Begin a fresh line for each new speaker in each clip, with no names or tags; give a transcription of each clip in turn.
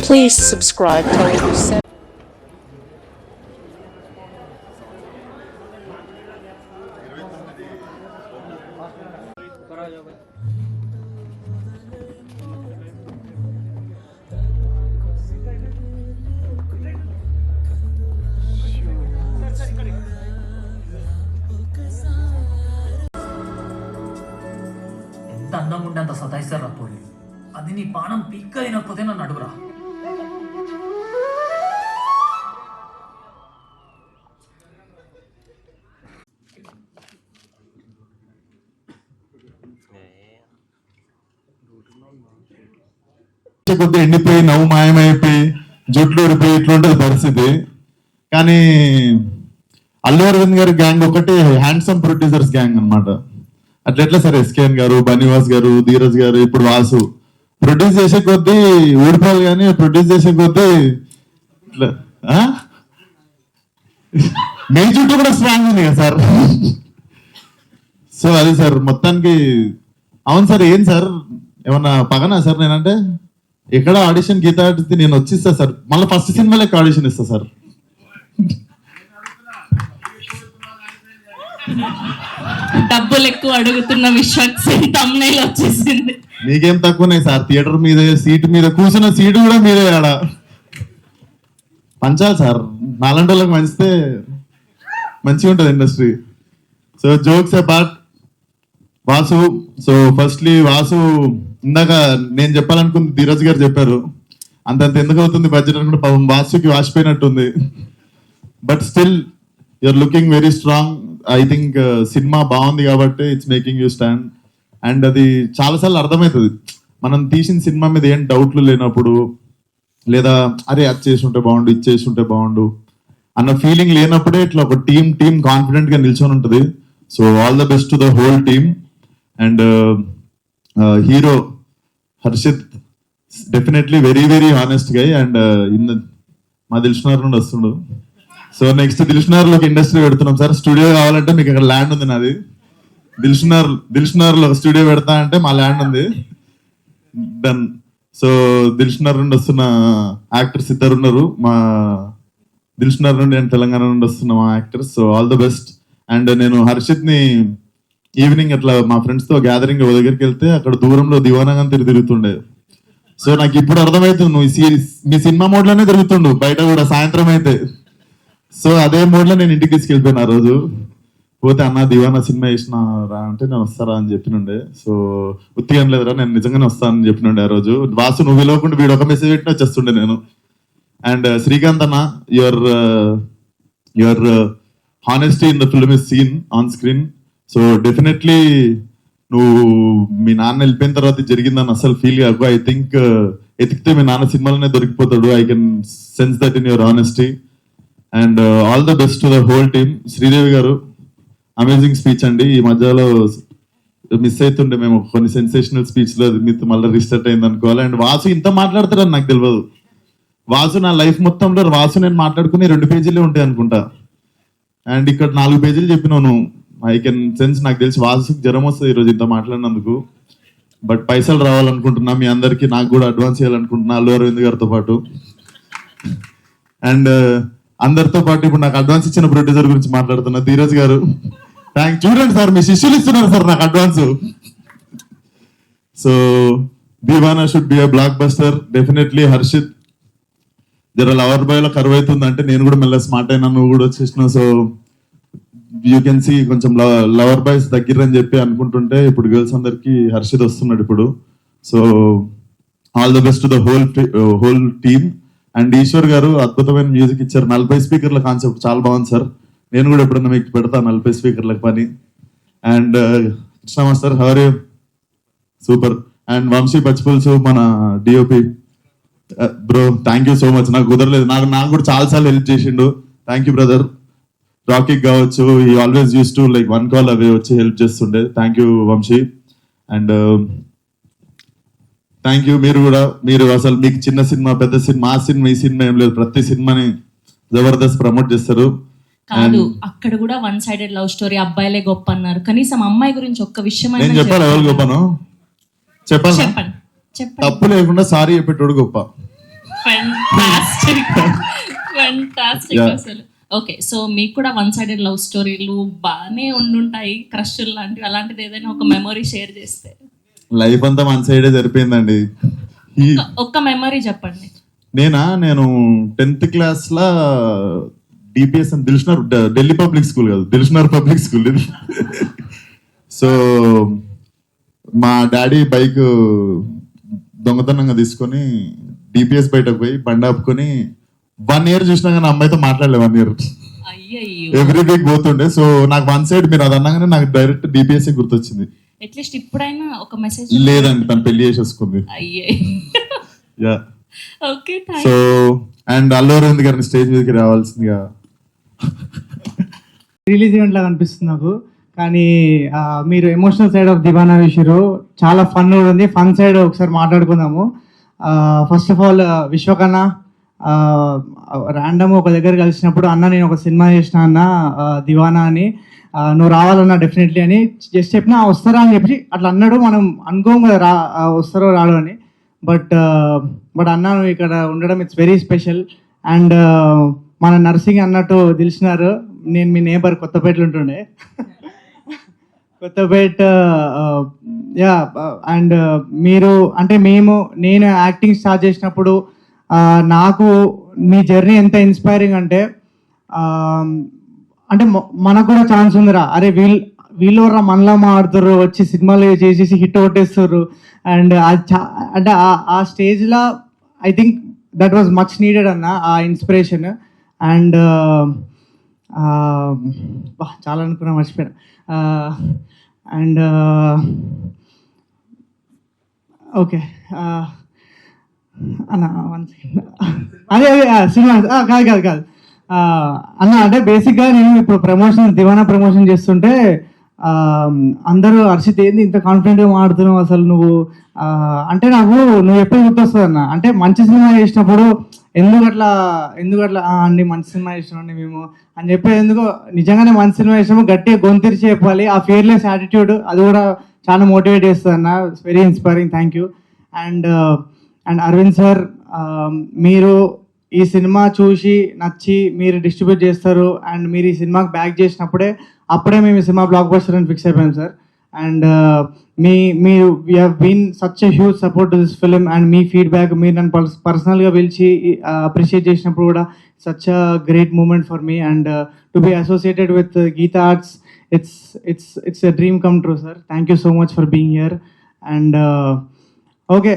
Please subscribe Telugu 7.
ఎంత అందంగా ఉండే అంత సతాయిస్తారా పోయి, అది నీ పానం పీక్క అయినకపోతే నన్ను అడుగురా.
కొద్ది ఎండిపోయి నవ్వు మాయమైపోయి జుట్లు ఊడిపోయి ఇట్లుంటది పరిస్థితి. కానీ అల్లు అరవింద్ గారి గ్యాంగ్ ఒకటి హ్యాండ్సమ్ ప్రొడ్యూసర్స్ గ్యాంగ్ అన్నమాట. అట్లెట్లా సార్ ఎస్కేఎన్ గారు, బనివాస్ గారు, ధీరజ్ గారు, ఇప్పుడు వాసు ప్రొడ్యూస్ చేసే కొద్దీ ఊడిపోవాలి, కానీ ప్రొడ్యూస్ చేసే కొద్దీ ఇట్లా మీ చుట్టూ కూడా స్ట్రాంగ్ ఉంది కదా సార్. సో అది సార్ మొత్తానికి. అవును సార్, ఏం సార్ ఏమన్నా పగనా సార్? నేనంటే ఎక్కడ ఆడిషన్ గీత ఆడితే నేను వచ్చిస్తా సార్, మళ్ళీ ఫస్ట్ సినిమా లెక్క ఆడిషన్ ఇస్తా సార్.
డబ్బులు ఎక్కువ అడుగుతున్న తమ్నైల్ వచ్చేసింది.
మీకేం తక్కువనే సార్, థియేటర్ మీద సీటు మీద కూర్చున్న సీటు కూడా మీరే ఆడ పంచాలి సార్. నాలంటి వాళ్ళకి మంచితే మంచిగా ఉంటుంది industry. So jokes apart, Vasu. So firstly Vasu, ఇందాక నేను చెప్పాలనుకుంది ధీరజ్ గారు చెప్పారు. అంతంత ఎందుకు అవుతుంది బడ్జెట్ అనుకుంటే పాపం వాసుకి వాసిపోయినట్టుంది. But still you're looking very strong. I think cinema బాగుంది కాబట్టి it's making you stand. And అది చాలాసార్లు అర్థమవుతుంది, మనం తీసిన సినిమా మీద ఏం డౌట్లు లేనప్పుడు, లేదా అరే అది చేసి ఉంటే బాగుండు, ఇది చేసి ఉంటే బాగుండు అన్న ఫీలింగ్ లేనప్పుడే ఇట్లా ఒక టీమ్ కాన్ఫిడెంట్ గా నిల్చొని ఉంటుంది. So all the best to the whole team. And hero Harshit definitely very very honest guy. And మా దిల్షునార్ నుండి వస్తుండు. సో నెక్స్ట్ దిల్షునార్ లోకి ఇండస్ట్రీ పెడుతున్నాం సార్. స్టూడియో కావాలంటే మీకు అక్కడ ల్యాండ్ ఉంది నాది. దిల్షునార్ లో స్టూడియో పెడతా అంటే మా ల్యాండ్ ఉంది, డన్. సో దిల్షునార్ నుండి వస్తున్న యాక్టర్స్ ఇద్దరు ఉన్నారు. మా దిల్షునార్ నుండి అండ్ తెలంగాణ నుండి వస్తున్న మా actors. So all the best. And నేను హర్షిత్ ని ఈవినింగ్ అట్లా మా ఫ్రెండ్స్ తో గ్యాదరింగ్ దగ్గరికి వెళ్తే అక్కడ దూరంలో దివానంగా తిరుగుతుండే. సో నాకు ఇప్పుడు అర్థమవుతుంది, నువ్వు మీ సినిమా మోడ్ లోనే తిరుగుతుండు బయట కూడా సాయంత్రం అయితే. సో అదే మోడ్ లో నేను ఇంటికి తీసుకెళ్ళిపోయాను ఆ రోజు. పోతే అన్న దివానా సినిమా వేసిన రా అంటే నేను వస్తారా అని చెప్పినుండే. సో ఉత్తిగం లేదురా, నేను నిజంగానే వస్తానని చెప్పినుండే ఆ రోజు. వాసు నువ్వు విలువకుండా వీడు ఒక మెసేజ్ పెట్టినా వచ్చేస్తుండే నేను. అండ్ శ్రీకాంత్ అన్న, your honesty in the film is seen on screen. So definitely నువ్వు మీ నాన్న వెళ్ళిపోయిన తర్వాత జరిగిందని అసలు ఫీల్ కాకు. ఐ థింక్ ఎతికితే మీ నాన్న సినిమాలోనే దొరికిపోతాడు. I can sense that in your honesty. And all the best to the whole team. Sridevi garu amazing speech అండి. ఈ మధ్యలో మిస్ అవుతుండే మేము కొన్ని సెన్సేషనల్ స్పీచ్ లో, మీతో మళ్ళీ రీస్టార్ట్ అయింది అనుకోవాలి. అండ్ వాసు ఇంత మాట్లాడతారని నాకు తెలియదు. వాసు నా లైఫ్ మొత్తంలో వాసు నేను మాట్లాడుకుని 2 పేజీలే ఉంటాయి అనుకుంటా. అండ్ ఇక్కడ 4 పేజీలు చెప్పినాను. ఐ కెన్ సెన్స్, నాకు తెలిసి వాసుకి జ్వరం వస్తుంది ఈరోజు ఇంత మాట్లాడినందుకు. బట్ పైసలు రావాలనుకుంటున్నా మీ అందరికి, నాకు కూడా అడ్వాన్స్ చేయాలనుకుంటున్నా అల్లు అరవింద్ గారితో పాటు. అండ్ అందరితో పాటు ఇప్పుడు నాకు అడ్వాన్స్ ఇచ్చిన ప్రొడ్యూసర్ గురించి మాట్లాడుతున్నా, ధీరజ్ గారు. చూడండి సార్, మీ శిష్యులు ఇస్తున్నారు సార్ నాకు advance. So Deewana should be a blockbuster definitely. Harshit జర లవర్ బాయ్ లో కరువు అవుతుందంటే నేను కూడా మెల్ల స్మార్ట్ అయినా, నువ్వు కూడా వచ్చేసినావు. సో యూ కెన్ సీ కొంచెం లవర్ బాయ్స్ దగ్గరని చెప్పి అనుకుంటుంటే ఇప్పుడు గర్ల్స్ అందరికి హర్షిత్ వస్తున్నాడు ఇప్పుడు. So all the best to the whole team. And Eshwar garu అద్భుతమైన మ్యూజిక్ ఇచ్చారు. 40 స్పీకర్ల కాన్సెప్ట్ చాలా బాగుంది సార్. నేను కూడా ఎప్పుడన్నా మీకు పెడతా 40 స్పీకర్లకు పని. అండ్ కృష్ణ మాస్టర్ హవరే సూపర్. అండ్ వంశీ పచ్చిపుల్సు మన DOP bro, thank you so much. నాకు కుదరలేదు, నాకు కూడా చాలా సార్లు హెల్ప్ చేసిండు. Thank you brother. రాకీ కావచ్చు, ఈ always use to like 1 call away వచ్చి హెల్ప్ చేస్తుండే. Thank you Vamsi. And thank you మీరు అసలు మీకు చిన్న సినిమా పెద్ద సినిమా ఆ సినిమా ఈ సినిమా ఏం లేదు, ప్రతి సినిమాని జబర్దస్త్ ప్రమోట్ చేస్తారు.
కాదు, అక్కడ కూడా 1 సైడెడ్ లవ్ స్టోరీ, అబ్బాయిలే గొప్ప అన్నారు. కనీసం అమ్మాయి గురించి ఒక్క విషయం
నేను చెప్పాలి. ఎవరు గొప్పను చెప్పాలి? తప్పు లేకుండా సారీ చెప్పేటోడు గొప్ప.
Fantastic
Yeah.
అసలు. ఓకే, సో మీకు కూడా వన్ సైడెడ్ లవ్ స్టోరీలు బాగానే ఉండుంటాయి, క్రష్ లాంటివి. అలాంటిది ఏదైనా ఒక మెమరీ షేర్ చేస్తే.
లైఫ్ అంతా మన సైడే సరిపోయిందండి.
ఒక్క మెమరీ చెప్పండి.
నేను 10th క్లాస్ లా డిపిఎస్ అని దిల్షనర్, ఢిల్లీ పబ్లిక్ స్కూల్ కాదు, దిల్షనర్ పబ్లిక్ స్కూల్ ఇది. సో మా డాడీ బైక్ దొంగతనంగా తీసుకొని డిపిఎస్ బయటకు పోయి బండి ఆపుకొని 1 year చూసినా కానీ అమ్మాయితో మాట్లాడలే 1 year.
అయ్యయ్యో,
ఎవ్రీ వీక్ పోతుండే. సో నాకు వన్ సైడ్ మీరు అది అన్నాగానే నాకు డైరెక్ట్ డిపిఎస్ గుర్తొచ్చింది.
అట్లీస్ట్ ఇప్పుడైనా ఒక మెసేజ్.
లేదండి, తను పెళ్లి చేసేసుకుంది.
అయ్యే.
Yeah.
Okay,
so and Allu Aravind గారిని స్టేజ్ మీదకి రావాల్సిందిగా.
రిలీజ్ ఈవెంట్ లాగా అనిపిస్తుంది నాకు. కానీ మీరు ఎమోషనల్ సైడ్ ఆఫ్ దివానా విషయం చాలా ఫన్ కూడా ఉంది. ఫన్ సైడ్ ఒకసారి మాట్లాడుకుందాము. ఫస్ట్ ఆఫ్ ఆల్ విశ్వకన్న ర్యాండమ్ ఒక దగ్గర కలిసినప్పుడు, అన్న నేను ఒక సినిమా చేసిన అన్న దివానా అని, నువ్వు రావాలన్నా డెఫినెట్లీ అని జస్ట్ చెప్పినా వస్తారా అని చెప్పి అట్లా అన్నాడు. మనం అనుకోం కదా వస్తారో రాడు అని. బట్ అన్న నువ్వు ఇక్కడ ఉండడం ఇట్స్ వెరీ స్పెషల్. అండ్ మన నర్సింగ్ అన్నట్టు తెలిసినారు. నేను మీ నేబర్ కొత్తపేటలో ఉంటుండే. కొత్తపేట. యా. అండ్ మీరు అంటే నేను యాక్టింగ్ స్టార్ట్ చేసినప్పుడు నాకు మీ జర్నీ ఎంత ఇన్స్పైరింగ్ అంటే మనకు కూడా ఛాన్స్ ఉందిరా, అరే వీళ్ళు మనలా మాడుతారు, వచ్చి సినిమాలు చేసేసి హిట్ కొట్టేస్తారు. అండ్ అంటే ఆ స్టేజ్లో I think that was much needed అన్న, ఆ ఇన్స్పిరేషన్. అండ్ చాలా అనుకున్నా, మర్చిపోయాను. అండ్ ఓకే అన్న, అదే సినిమా కాదు అన్న. అంటే బేసిక్గా నేను ఇప్పుడు దివానా ప్రమోషన్ చేస్తుంటే అందరూ హర్షిత్ ఏంది ఇంత కాన్ఫిడెంట్గా మాడుతున్నావు అసలు నువ్వు అంటే నువ్వు ఎప్పుడు గుర్తొస్తుంది అన్న. అంటే మంచి సినిమా చేసినప్పుడు ఎందుకు అట్లా అన్ని మంచి సినిమా చేసినామండి మేము అని చెప్పేది ఎందుకో. నిజంగానే మంచి సినిమా చేసినాము గట్టిగా గొంతిరిచి చెప్పాలి. ఆ ఫియర్లెస్ యాటిట్యూడ్ అది కూడా చాలా మోటివేట్ చేస్తుంది అన్న. It's very inspiring. Thank you. And Aravind sir, మీరు ఈ సినిమా చూసి నచ్చి మీరు డిస్ట్రిబ్యూట్ చేస్తారు. అండ్ మీరు ఈ సినిమాకి బ్యాక్ చేసినప్పుడే మేము ఈ సినిమా బ్లాక్ బస్టర్ అని ఫిక్స్ అయిపోయాం సార్. అండ్ మీరు you have been such a huge support to this film. And మీ ఫీడ్బ్యాక్ మీరు నన్ను పర్సనల్గా పిలిచి అప్రిషియేట్ చేసినప్పుడు కూడా such a great moment for me. And to be associated with Geetha Arts, it's a dream come true sir. Thank you so much for being here. And okay,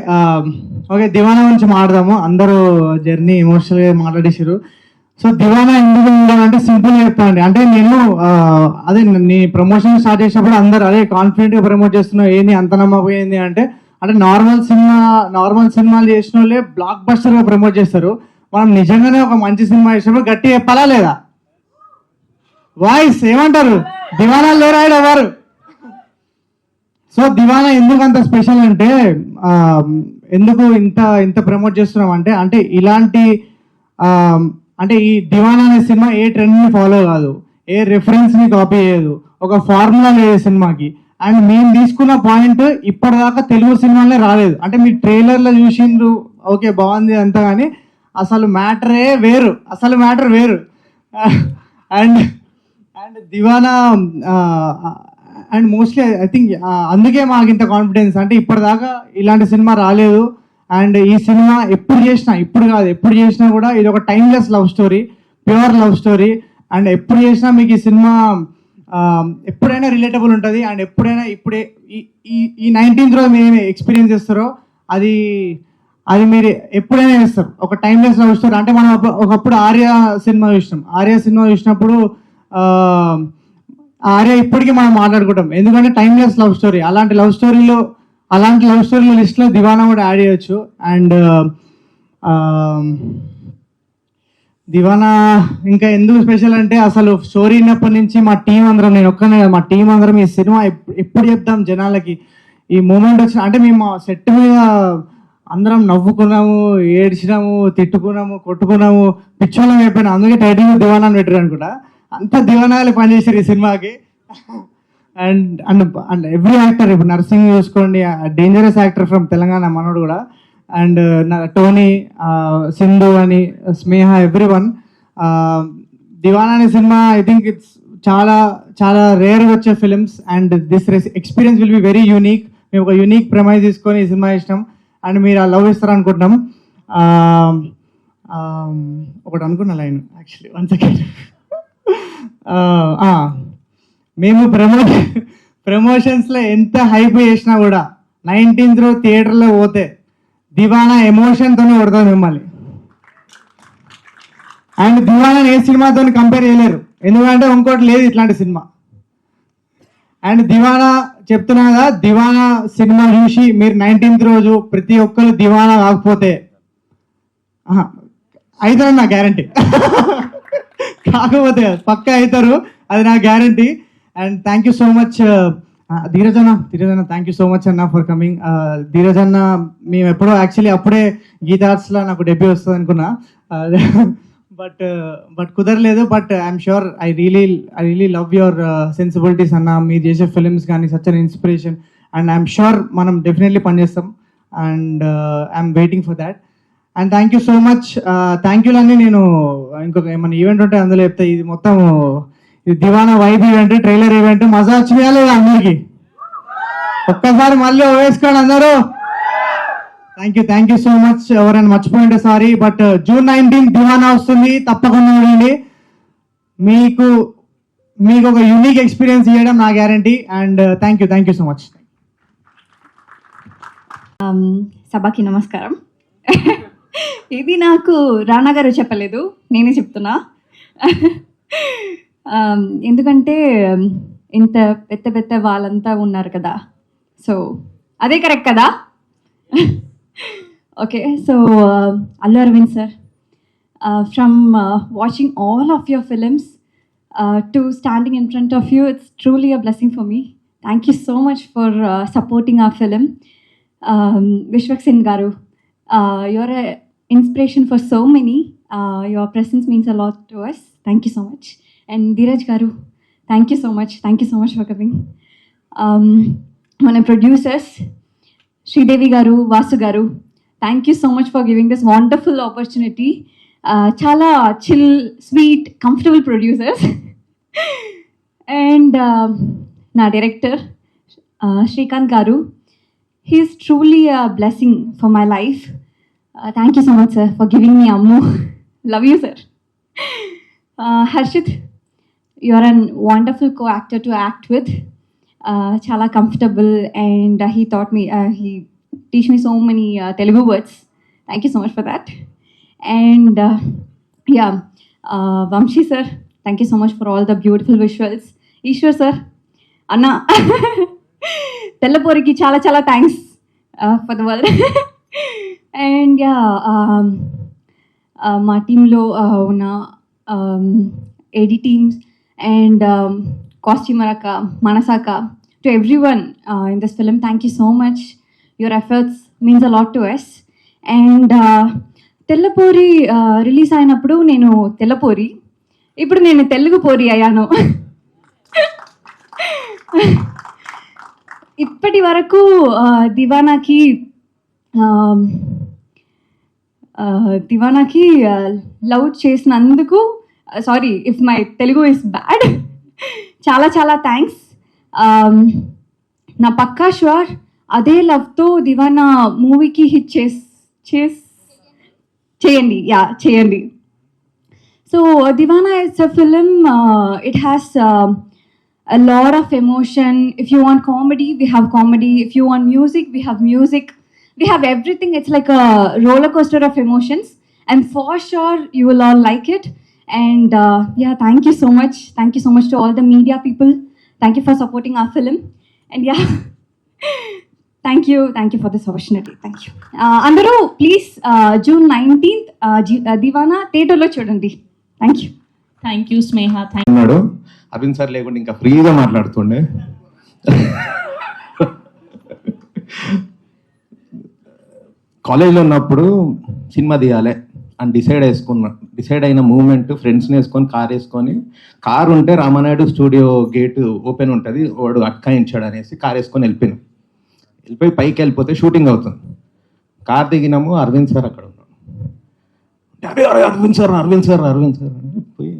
Deewana గురించి మాట్లాడదాము. అందరూ జర్నీ ఎమోషనల్గా మాట్లాడేసారు. సో దివానా ఎందుకు ఉండాలంటే సింపుల్గా చెప్తానండి. అంటే నేను నీ ప్రమోషన్ స్టార్ట్ చేసినప్పుడు అందరు అదే కాన్ఫిడెంట్గా ప్రమోట్ చేస్తున్నావు, ఏంది అంత నమ్మకపోయింది అంటే నార్మల్ సినిమాలు చేసిన వాళ్ళే బ్లాక్ బస్టర్గా ప్రమోట్ చేస్తారు. మనం నిజంగానే ఒక మంచి సినిమా చేసినప్పుడు గట్టి చెప్పాలా లేదా? వాయిస్ ఏమంటారు? దివానా లేరా ఎవరు? సో దివానా ఎందుకు అంత స్పెషల్ అంటే ఎందుకు ఇంత ప్రమోట్ చేస్తున్నాం అంటే ఇలాంటి అంటే ఈ దివానా అనే సినిమా ఏ ట్రెండ్ని ఫాలో కాదు, ఏ రెఫరెన్స్ని కాపీ చేయదు, ఒక ఫార్ములా లేదు సినిమాకి. అండ్ మేము తీసుకున్న పాయింట్ ఇప్పటిదాకా తెలుగు సినిమాలే రాలేదు. అంటే మీ ట్రైలర్లో చూసిండ్రు, ఓకే బాగుంది అంతా, కానీ అసలు మ్యాటర్ వేరు. And Deewana and mostly I think అందుకే మాకు ఇంత కాన్ఫిడెన్స్. అంటే ఇప్పటిదాకా ఇలాంటి సినిమా రాలేదు. అండ్ ఈ సినిమా ఎప్పుడు చేసినా కూడా ఇది ఒక timeless love story, pure love story. And ఎప్పుడు చేసినా మీకు ఈ సినిమా ఎప్పుడైనా రిలేటబుల్ ఉంటుంది. అండ్ ఇప్పుడే ఈ 19th రోజు మీరు ఏమి ఎక్స్పీరియన్స్ చేస్తారో అది మీరు ఎప్పుడైనా చేస్తారు. ఒక టైమ్లెస్ లవ్ స్టోరీ. అంటే మనం ఒకప్పుడు ఆర్య సినిమా చూసినప్పుడు ఆర్య ఇప్పటికీ మనం మాట్లాడుకుంటాం, ఎందుకంటే టైమ్లెస్ లవ్ స్టోరీ. అలాంటి లవ్ స్టోరీలో లిస్ట్లో దివానా కూడా యాడ్ చేయొచ్చు. అండ్ దివానా ఇంకా ఎందుకు స్పెషల్ అంటే అసలు స్టోరీ విన్నప్పటి నుంచి మా టీం అందరం, నేను ఒక్కనే కదా, మా టీం అందరం ఈ సినిమా ఎప్పుడు చెప్తాం జనాలకి, ఈ మూమెంట్ వచ్చిన అంటే మేము సెట్ మీద అందరం నవ్వుకున్నాము, ఏడ్చినాము, తిట్టుకున్నాము, కొట్టుకున్నాము, పిచ్చోళ్ళం అయిపోయినా. అందుకే టైటిల్ దివానా అని పెట్టారు అనుకుంటా. అంత దివానాలు పనిచేశారు ఈ సినిమాకి. అండ్ ఎవ్రీ యాక్టర్, ఇప్పుడు నర్సింగ్ చూసుకోండి, డేంజరస్ యాక్టర్ ఫ్రమ్ తెలంగాణ మనోడు కూడా. అండ్ టోనీ, సింధు అని, స్నేహ, ఎవ్రీవన్. దివానా అనే సినిమా ఐ థింక్ ఇట్స్ చాలా చాలా రేర్గా వచ్చే films and this experience will be very unique. మేము ఒక యూనిక్ ప్రెమైజ్ తీసుకొని ఈ సినిమా ఇష్టం అండ్ మీరు ఆ లవ్ ఇస్తారనుకుంటున్నాం. ఒకటి అనుకున్న లైన్ యాక్చువల్లీ 1 సెకండ్. మేము ప్రమోషన్స్లో ఎంత హైప్ చేసినా కూడా 19th థియేటర్లో పోతే దివానా ఎమోషన్తోనే కొడతాం మిమ్మల్ని. అండ్ దివానాని ఏ సినిమాతో కంపేర్ చేయలేరు, ఎందుకంటే ఇంకోటి లేదు ఇట్లాంటి సినిమా. అండ్ దివానా చెప్తున్నా కదా, దివానా సినిమా చూసి మీరు 19th రోజు ప్రతి ఒక్కరు దివానా కాకపోతే అవుతారు నా గ్యారంటీ. కాకపోతే పక్కా అవుతారు, అది నా guarantee. And thank you so much Dheeraj అన్న థ్యాంక్ యూ సో మచ్ అన్న ఫర్ కమింగ్. ధీరజ్ అన్న మేము ఎప్పుడో యాక్చువల్లీ అప్పుడే గీతా ఆర్ట్స్లో నాకు డెబ్యూ వస్తుంది అనుకున్నా, బట్ కుదరలేదు. But I'm sure I really love your sensibilities అన్న. మీరు చేసే ఫిలిమ్స్ కానీ such an inspiration and I'm sure మనం డెఫినెట్లీ పనిచేస్తాం and I'm waiting for that. And thank you so much. Thank యూలన్నీ నేను ఇంకొక ఏమైనా ఈవెంట్ ఉంటే అందులో చెప్తా. ఇది మొత్తం ఇది దివానా వైబ్ ఈవెంట్, ట్రైలర్ ఈవెంట్. మజా వచ్చినాయా లేదా అందరికి? ఒక్కసారి మళ్ళీ వేసుకోండి అందరూ. Thank you so much. ఎవరైనా మర్చిపోయింటే సారీ. బట్ June 19 దివానా వస్తుంది, తప్పకుండా చూడండి. మీకు ఒక యూనిక్ ఎక్స్పీరియన్స్ ఇవ్వడం నా guarantee. And thank you so much.
సభకి నమస్కారం. ఇది నాకు రానా గారు చెప్పలేదు, నేనే చెప్తున్నా. ఎందుకంటే ఇంత పెద్ద వాళ్ళంతా ఉన్నారు కదా, సో అదే కరెక్ట్ కదా. Okay, so Allu Aravind sir, from watching all of your films to standing in front of you, it's truly a blessing for me. Thank you so much for supporting our film. Vishwak గారు, you're an inspiration for so many. Your presence means a lot to us. Thank you so much. And Dheeraj garu, thank you so much for coming. Mana producers Sridevi garu, Vasu garu, thank you so much for giving this wonderful opportunity. Chala chill, sweet, comfortable producers. And na director Shrikant garu, he is truly a blessing for my life. Thank you so much, sir, for giving me Ammu. Love you, sir. Harshit, you are a wonderful co-actor to act with. Chala comfortable, and he taught me, he teach me so many Telugu words. Thank you so much for that. And Vamshi sir, thank you so much for all the beautiful visuals. Ishwar sir, Anna, Tellaporiki chala thanks for the world. And మా టీంలో ఉన్న AD teams and costumer akka, Manasaka, to everyone in this film, thank you so much. Your efforts means a lot to us. And Tellapori release అయినప్పుడు నేను తెల్లపోరి, ఇప్పుడు నేను తెలుగు పోరి అయ్యాను. ఇప్పటి వరకు దివానాకి లవ్ చేసినందుకు, sorry if my Telugu is bad, చాలా థ్యాంక్స్. నా పక్కా షూర్ అదే లవ్తో దివానా మూవీకి హిట్ చేయండి. So Deewana it's a film, it has a lot of emotion. If you want comedy, we have comedy. If you want music, we have music. We have everything. It's like a roller coaster of emotions, and for sure you will all like it. And thank you so much. Thank you so much to all the media people. Thank you for supporting our film. And thank you for this opportunity. Thank you. Andaru please June 19th Divana theater lo chudandi. Thank you.
Thank you Sneha.
అన్నాడు Abhin sir లేకుండా ఇంకా ఫ్రీగా మాట్లాడుతుండే. కాలేజ్లో ఉన్నప్పుడు cinema తీయాలి అని decide అయిన moment, ఫ్రెండ్స్ని వేసుకొని కార్ ఉంటే రామానాయుడు స్టూడియో గేట్ ఓపెన్ ఉంటుంది, వాడు అట్కాయించాడు అనేసి కార్ వేసుకొని వెళ్ళిపోయి పైకి వెళ్ళిపోతే షూటింగ్ అవుతుంది. కార్ దిగినాము, అరవింద్ సార్ అక్కడ ఉన్నాడు. అరే అరే Aravind sir Aravind sir Aravind sir అంటే పోయి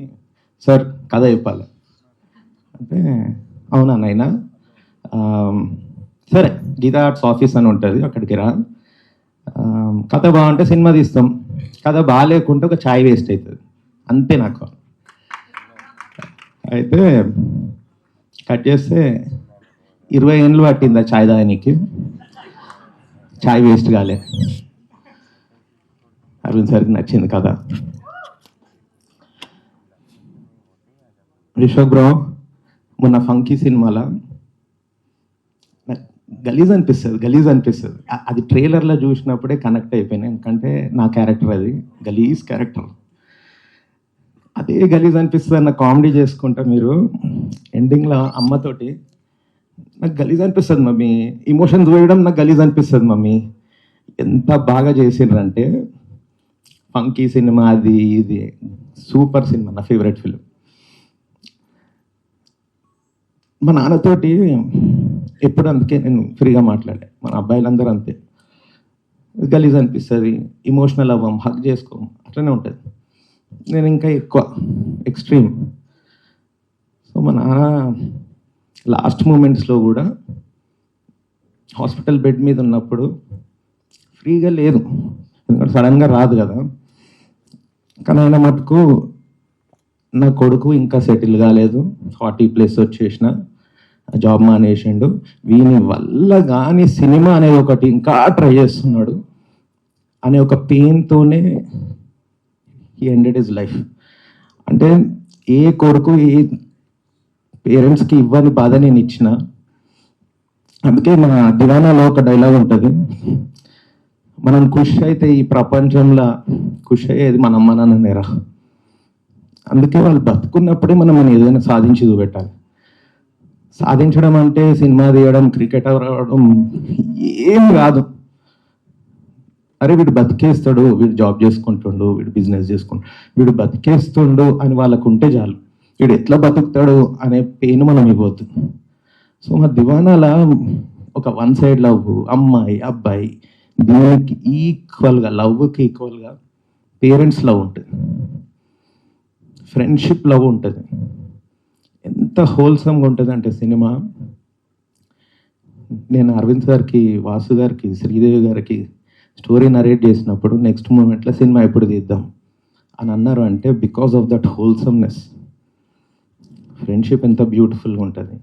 సార్ కథ చెప్పాలి అంటే అవునా నాయనా, సరే గీతా ఆర్ట్స్ ఆఫీస్ అని ఉంటుంది అక్కడికి రా, కథ బాగుంటే సినిమా తీస్తాం, కథ బాగాలేకుంటే ఒక ఛాయ్ వేస్ట్ అవుతుంది అంతే నాకు. అయితే కట్ చేస్తే 20 ఏళ్ళు పట్టింది ఆ ఛాయ్ తాగనీకి, ఛాయ్ వేస్ట్ కాలే. అరవింద్ సార్కి నచ్చింది కదా. రిషబ్ బ్రో మొన్న ఫంకీ సినిమాలో గలీజ్ అనిపిస్తుంది. అది ట్రైలర్లో చూసినప్పుడే కనెక్ట్ అయిపోయినా, ఎందుకంటే నా క్యారెక్టర్ అది గలీజ్ క్యారెక్టర్. అదే గలీజ్ అనిపిస్తుంది అన్న కామెడీ చేసుకుంటా మీరు ఎండింగ్లో అమ్మతోటి నాకు గలీజ్ అనిపిస్తుంది మమ్మీ, ఇమోషన్స్ వేయడం నాకు గలీజ్ అనిపిస్తుంది మమ్మీ. ఎంత బాగా చేసిండ్రంటే ఫంకీ సినిమా అది ఇది సూపర్ సినిమా, నా ఫేవరెట్ ఫిలిం. మా నాన్నతోటి ఎప్పుడు అందుకే నేను ఫ్రీగా మాట్లాడే, మన అబ్బాయిలందరూ అంతే, గలీజ్ అనిపిస్తుంది, ఇమోషనల్ అవ్వం, హగ్ చేసుకోం, అట్లనే ఉంటుంది. నేను ఇంకా ఎక్కువ ఎక్స్ట్రీమ్. సో మా నాన్న లాస్ట్ మూమెంట్స్లో కూడా హాస్పిటల్ బెడ్ మీద ఉన్నప్పుడు ఫ్రీగా లేదు, ఎందుకంటే సడన్గా రాదు కదా, కానీ ఆయన మటుకు నా కొడుకు ఇంకా సెటిల్ కాలేదు, 40+ వచ్చేసిన, జాబ్ మానేసిండు, వీని వల్ల కానీ సినిమా అనేది ఒకటి ఇంకా ట్రై చేస్తున్నాడు అనే ఒక పెయిన్తోనే హీ ఎండెడ్ హిజ్ లైఫ్. అంటే ఏ కొడుకు ఏ పేరెంట్స్కి ఇవ్వని బాధ నేను ఇచ్చిన. అందుకే మన దివానాలో ఒక డైలాగ్ ఉంటుంది, మనం ఖుషి అయితే ఈ ప్రపంచంలో ఖుషి అయ్యేది మన అమ్మ నాన్ననేరా. అందుకే వాళ్ళు బతుకున్నప్పుడే మనం ఏదైనా సాధించి చూపెట్టాలి. సాధించడం అంటే సినిమా తీయడం, క్రికెట్ ఆడడం ఏం కాదు. అరే వీడు బతికేస్తాడు, వీడు జాబ్ చేసుకుంటుండు, వీడు బిజినెస్ చేసుకుంటాడు, వీడు బతికేస్తుండు అని వాళ్ళకు ఉంటే చాలు. వీడు ఎట్లా బతుకుతాడు అనే పెయిన్ మనం ఇవ్వద్దు. సో మా దివానాల ఒక వన్ సైడ్ లవ్, అమ్మాయి అబ్బాయి, దీనికి ఈక్వల్గా లవ్కి ఈక్వల్గా పేరెంట్స్ లవ్ ఉంటుంది, ఫ్రెండ్షిప్ లవ్ ఉంటుంది. ఎంత హోల్సమ్గా ఉంటుంది అంటే సినిమా. నేను అరవింద్ సార్కి, వాసు గారికి, శ్రీదేవి గారికి స్టోరీ నరేట్ చేసినప్పుడు నెక్స్ట్ మూమెంట్లో సినిమా ఎప్పుడు తీద్దాం అని అన్నారు. అంటే బికాస్ ఆఫ్ దట్ హోల్సమ్నెస్. ఫ్రెండ్షిప్ ఎంత బ్యూటిఫుల్గా ఉంటుంది.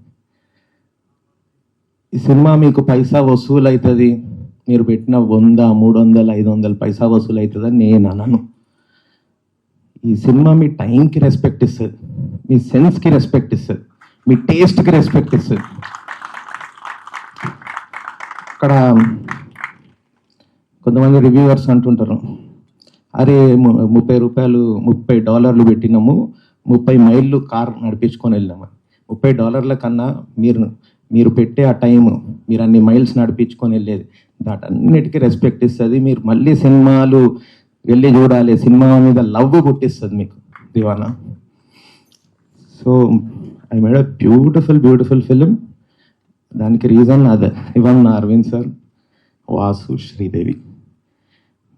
ఈ సినిమా మీకు పైసా వసూలు అవుతుంది, మీరు పెట్టిన 100, 300, 500 పైసా వసూలు అవుతుందని నేను అనను. ఈ సినిమా మీ టైంకి రెస్పెక్ట్ ఇస్తుంది, మీ సెన్స్కి రెస్పెక్ట్ ఇస్తుంది, మీ టేస్ట్కి రెస్పెక్ట్ ఇస్తుంది. అక్కడ కొంతమంది రివ్యూవర్స్ అంటుంటారు, అరే $30 పెట్టినాము, 30 మైళ్ళు కార్ నడిపించుకొని వెళ్ళాము. $30 కన్నా మీరు పెట్టే ఆ టైము, మీరు అన్ని మైల్స్ నడిపించుకొని వెళ్ళేది, దాటన్నిటికీ రెస్పెక్ట్ ఇస్తుంది. మీరు మళ్ళీ సినిమాలు వెళ్ళి చూడాలి, సినిమా మీద లవ్ పుట్టిస్తుంది మీకు Deewana. So I made a beautiful film. దానికి రీజన్ అదే, ఇవన్ నా అరవింద్ సార్, వాసు, శ్రీదేవి,